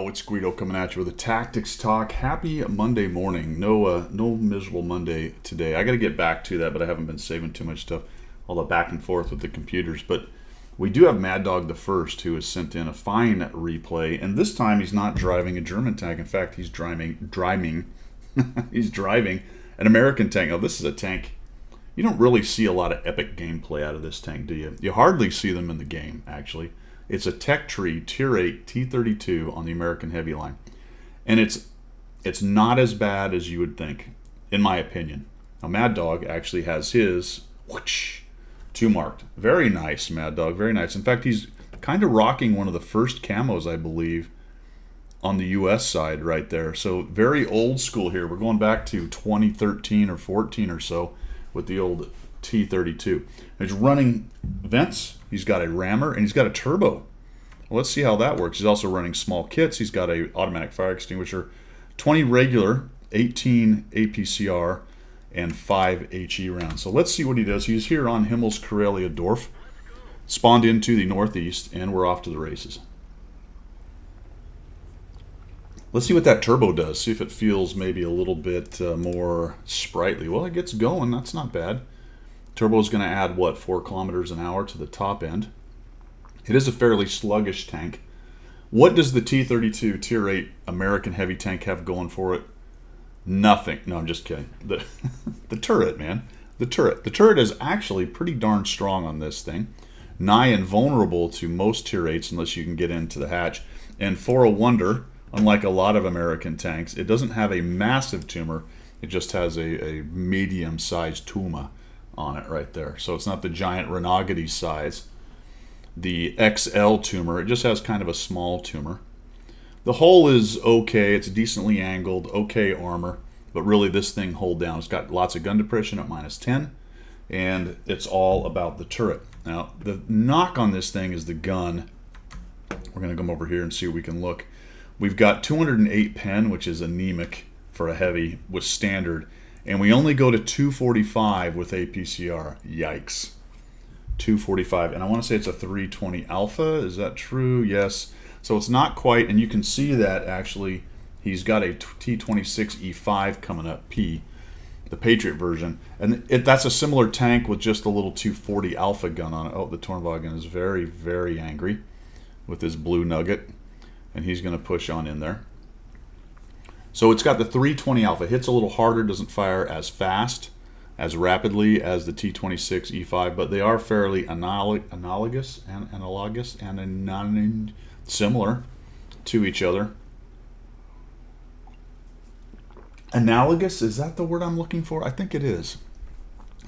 go. It's Guido coming at you with a Tactics Talk. Happy Monday morning. No miserable Monday today. I got to get back to that, but I haven't been saving too much stuff. All the back and forth with the computers. But we do have Mad Dog the First, who has sent in a fine replay, and this time he's not driving a German tank. In fact, he's driving he's driving an American tank. Now, this is a tank. You don't really see a lot of epic gameplay out of this tank, do you? You hardly see them in the game, actually. It's a Tech Tree Tier 8 T-32 on the American Heavy line. And it's not as bad as you would think, in my opinion. Now, Mad Dog actually has his whoosh, 2 marked. Very nice, Mad Dog, very nice. In fact, he's kind of rocking one of the first camos, I believe, on the U.S. side right there. So very old school here. We're going back to 2013 or 14 or so with the old T-32. He's running vents. He's got a rammer, and he's got a turbo. Well, let's see how that works. He's also running small kits. He's got a automatic fire extinguisher, 20 regular, 18 APCR, and 5 HE rounds. So let's see what he does. He's here on Himmel's Karelia Dorf, spawned into the northeast, and we're off to the races. Let's see what that turbo does. See if it feels maybe a little bit more sprightly. Well, it gets going. That's not bad. Turbo is going to add, what, 4 kilometers an hour to the top end. It is a fairly sluggish tank. What does the T-32 Tier 8 American Heavy tank have going for it? Nothing. No, I'm just kidding. The turret, man. The turret. The turret is actually pretty darn strong on this thing. Nigh invulnerable to most Tier 8s unless you can get into the hatch. And for a wonder, unlike a lot of American tanks, it doesn't have a massive tumor. It just has a medium-sized tumor on it right there. So it's not the giant Renagati size, the XL tumor. It just has kind of a small tumor. The hull is okay. It's decently angled, okay armor, but really this thing hold down. It's got lots of gun depression at -10, and it's all about the turret. Now, the knock on this thing is the gun. We're going to come over here and see what we can look. We've got 208 pen, which is anemic for a heavy with standard, and we only go to 245 with APCR. Yikes. 245, and I want to say it's a 320 Alpha. Is that true? Yes. So it's not quite, and you can see that actually he's got a T26 E5 coming up, P, the Patriot version, and that's a similar tank with just a little 240 Alpha gun on it. Oh, the Tornwagen is very, very angry with his blue nugget, and he's going to push on in there. So it's got the 320 Alpha. Hits a little harder, doesn't fire as fast, as rapidly as the T26 E5, but they are fairly analogous and similar to each other. Analogous, is that the word I'm looking for? I think it is.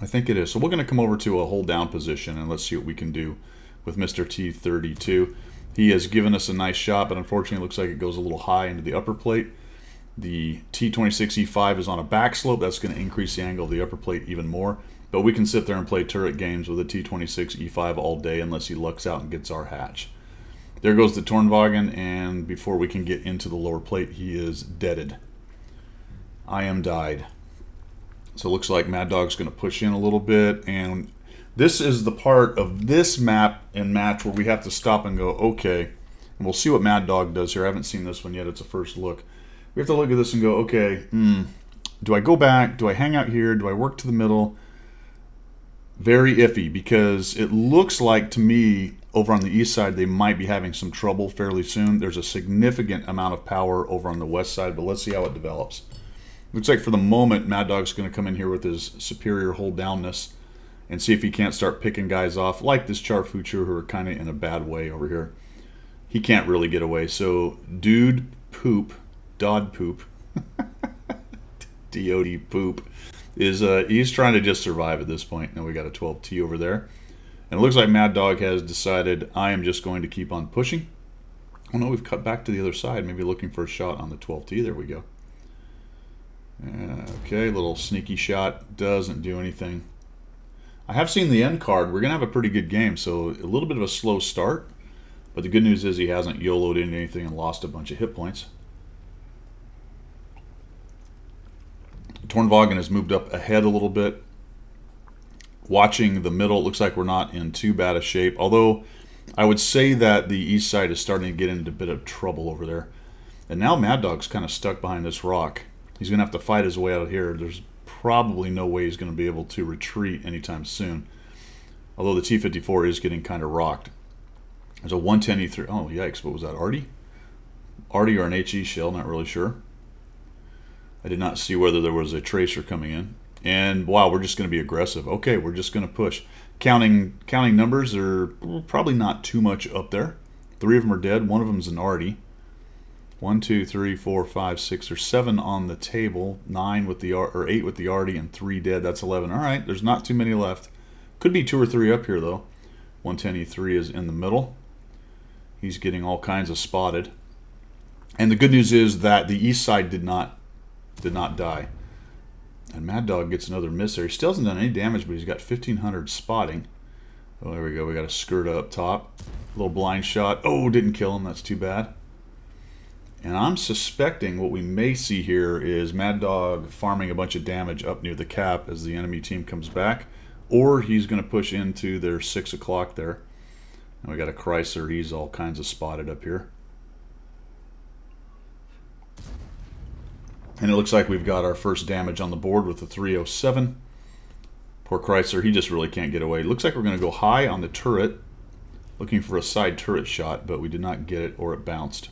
I think it is. So we're going to come over to a hold down position, and let's see what we can do with Mr. T-32. He has given us a nice shot, but unfortunately it looks like it goes a little high into the upper plate. The T26 E5 is on a back slope. That's going to increase the angle of the upper plate even more. But we can sit there and play turret games with a T26 E5 all day unless he lucks out and gets our hatch. There goes the Tornwagen, and before we can get into the lower plate, he is deaded. I am died. So it looks like Mad Dog's going to push in a little bit, and this is the part of this map and match where we have to stop and go, okay, and we'll see what Mad Dog does here. I haven't seen this one yet. It's a first look. We have to look at this and go, okay, do I go back? Do I hang out here? Do I work to the middle? Very iffy, because it looks like to me over on the east side they might be having some trouble fairly soon. There's a significant amount of power over on the west side, but let's see how it develops. Looks like for the moment Mad Dog's going to come in here with his superior hold downness and see if he can't start picking guys off like this Charfucher, who are kind of in a bad way over here. He can't really get away. So Dodd Poop, D-O-D Poop, is he's trying to just survive at this point. Now we got a 12T over there. And it looks like Mad Dog has decided I am just going to keep on pushing. Oh no, we've cut back to the other side, maybe looking for a shot on the 12T. There we go. Okay, little sneaky shot, doesn't do anything. I have seen the end card. We're going to have a pretty good game, so a little bit of a slow start. But the good news is he hasn't YOLO'd into anything and lost a bunch of hit points. Tornwagen has moved up ahead a little bit. Watching the middle, it looks like we're not in too bad a shape. Although I would say that the east side is starting to get into a bit of trouble over there. And now Mad Dog's kind of stuck behind this rock. He's going to have to fight his way out of here. There's probably no way he's going to be able to retreat anytime soon. Although the T-54 is getting kind of rocked. There's a 110 E3. Oh, yikes. What was that? Arty? Arty or an HE shell, not really sure. I did not see whether there was a tracer coming in. And wow, we're just going to be aggressive. Okay, we're just going to push. Counting numbers, they're probably not too much up there. 3 of them are dead. 1 of them is an Arty. 1, 2, 3, 4, 5, 6, or 7 on the table. 9 with the or 8 with the Arty and 3 dead. That's 11. All right, there's not too many left. Could be 2 or 3 up here though. 110 E3 is in the middle. He's getting all kinds of spotted. And the good news is that the east side did not die. And Mad Dog gets another miss there. He still hasn't done any damage, but he's got 1,500 spotting. Oh, there we go. We got a skirt up top. A little blind shot. Oh, didn't kill him. That's too bad. And I'm suspecting what we may see here is Mad Dog farming a bunch of damage up near the cap as the enemy team comes back. Or he's going to push into their 6 o'clock there. And we got a Chrysler. He's all kinds of spotted up here. And it looks like we've got our first damage on the board with the 307. Poor Chrysler, he just really can't get away. It looks like we're going to go high on the turret, looking for a side turret shot, but we did not get it, or it bounced.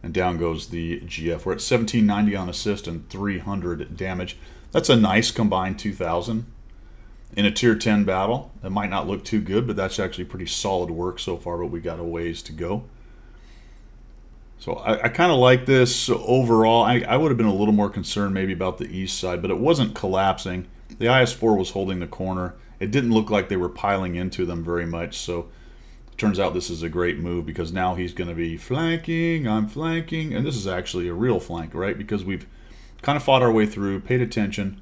And down goes the GF. We're at 1790 on assist and 300 damage. That's a nice combined 2,000 in a tier 10 battle. It might not look too good, but that's actually pretty solid work so far, but we got a ways to go. So I kind of like this overall. I would have been a little more concerned maybe about the east side, but it wasn't collapsing. The IS-4 was holding the corner. It didn't look like they were piling into them very much, so it turns out this is a great move because now he's going to be flanking, I'm flanking, and this is actually a real flank, right? Because we've kind of fought our way through, paid attention.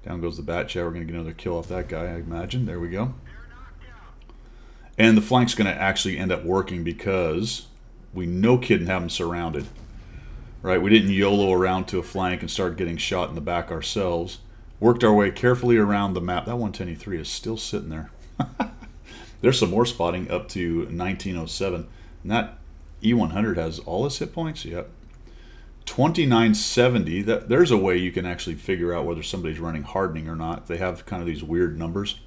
Down goes the bat chat. We're going to get another kill off that guy, I imagine. There we go. And the flank's going to actually end up working because we no kidding have them surrounded, right? We didn't YOLO around to a flank and start getting shot in the back ourselves. Worked our way carefully around the map. That 110 E3 is still sitting there. There's some more spotting up to 1907. And that E100 has all his hit points. Yep. 2970. There's a way you can actually figure out whether somebody's running hardening or not. They have kind of these weird numbers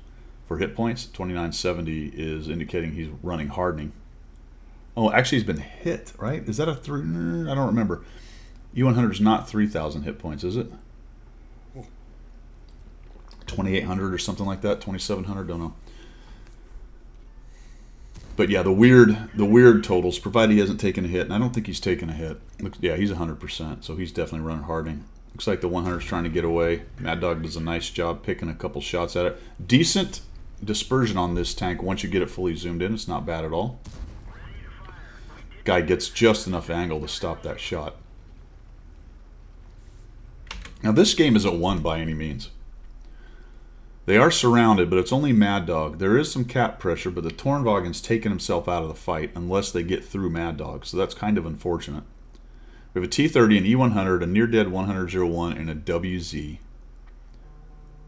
for hit points. 2970 is indicating he's running hardening. Oh, actually, he's been hit, right? Is that a 3? I don't remember. E100 is not 3,000 hit points, is it? 2,800 or something like that. 2,700, don't know. But yeah, the weird totals, provided he hasn't taken a hit, and I don't think he's taken a hit. Yeah, he's 100%, so he's definitely running hardening. Looks like the 100 is trying to get away. Mad Dog does a nice job picking a couple shots at it. Decent dispersion on this tank once you get it fully zoomed in. It's not bad at all. Guy gets just enough angle to stop that shot. Now this game isn't won by any means. They are surrounded, but it's only Mad Dog. There is some cap pressure, but the Tornvagen's taken himself out of the fight unless they get through Mad Dog, so that's kind of unfortunate. We have a T-30, an E-100, a near-dead 100-01, and a WZ.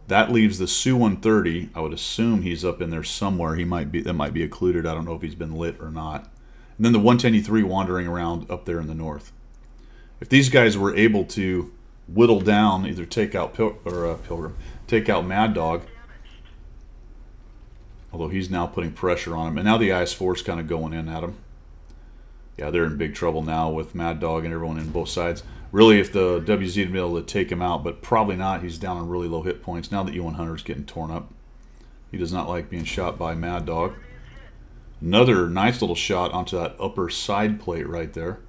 That leaves the Su-130. I would assume he's up in there somewhere. That might be occluded. I don't know if he's been lit or not. And then the 110 E3 wandering around up there in the north. If these guys were able to whittle down, either take out Pilgrim, take out Mad Dog, although he's now putting pressure on him, and now the IS-4 is kind of going in at him. Yeah, they're in big trouble now with Mad Dog and everyone in both sides. Really, if the WZ would be able to take him out, but probably not. He's down on really low hit points. Now the E100 is getting torn up. He does not like being shot by Mad Dog. Another nice little shot onto that upper side plate right there.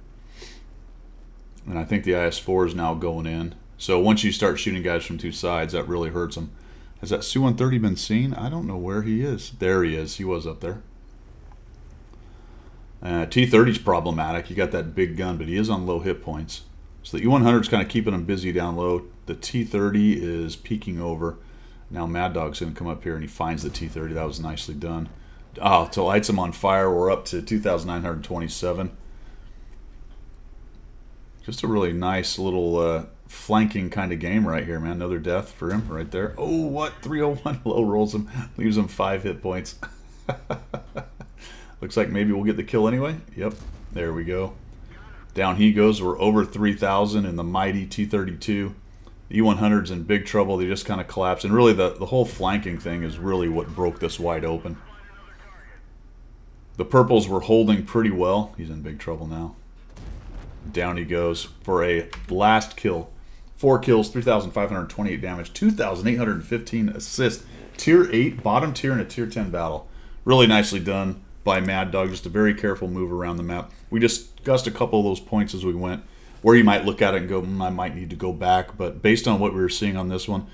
And I think the IS-4 is now going in. So once you start shooting guys from two sides, that really hurts them. Has that Su-130 been seen? I don't know where he is. There he is. He was up there. T-30 is problematic. You got that big gun, but he is on low hit points. So the E-100 is kind of keeping him busy down low. The T-30 is peeking over. Now Mad Dog's going to come up here and he finds the T-30. That was nicely done. Oh, so lights him on fire. We're up to 2,927. Just a really nice little flanking kind of game right here, man. Another death for him right there. Oh, what? 301 low rolls him. Leaves him 5 hit points. Looks like maybe we'll get the kill anyway. Yep, there we go. Down he goes. We're over 3,000 in the mighty T32. E100's in big trouble. They just kind of collapsed. And really, the whole flanking thing is really what broke this wide open. The purples were holding pretty well. He's in big trouble now. Down he goes for a last kill. 4 kills, 3,528 damage, 2,815 assists. Tier 8, bottom tier in a Tier 10 battle. Really nicely done by Mad Dog. Just a very careful move around the map. We discussed a couple of those points as we went, where you might look at it and go, I might need to go back. But based on what we were seeing on this one,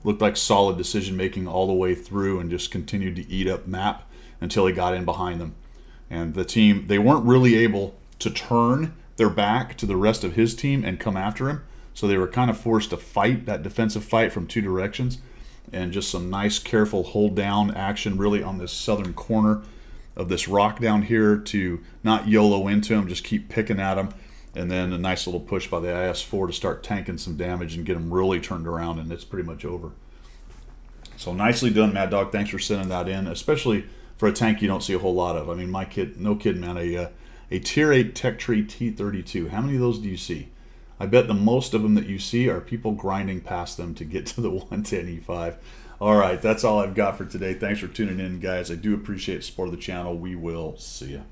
looked like solid decision-making all the way through and just continued to eat up map until he got in behind them. And the team, they weren't really able to turn their back to the rest of his team and come after him. So they were kind of forced to fight that defensive fight from 2 directions. And just some nice, careful hold down action really on this southern corner of this rock down here to not YOLO into him, just keep picking at him. And then a nice little push by the IS-4 to start tanking some damage and get him really turned around, and it's pretty much over. So nicely done, Mad Dog. Thanks for sending that in, especially for a tank you don't see a whole lot of. I mean, no kidding, man, a Tier 8 Tech Tree T32. How many of those do you see? I bet the most of them that you see are people grinding past them to get to the 110E5. All right, that's all I've got for today. Thanks for tuning in, guys. I do appreciate the support of the channel. We will see you.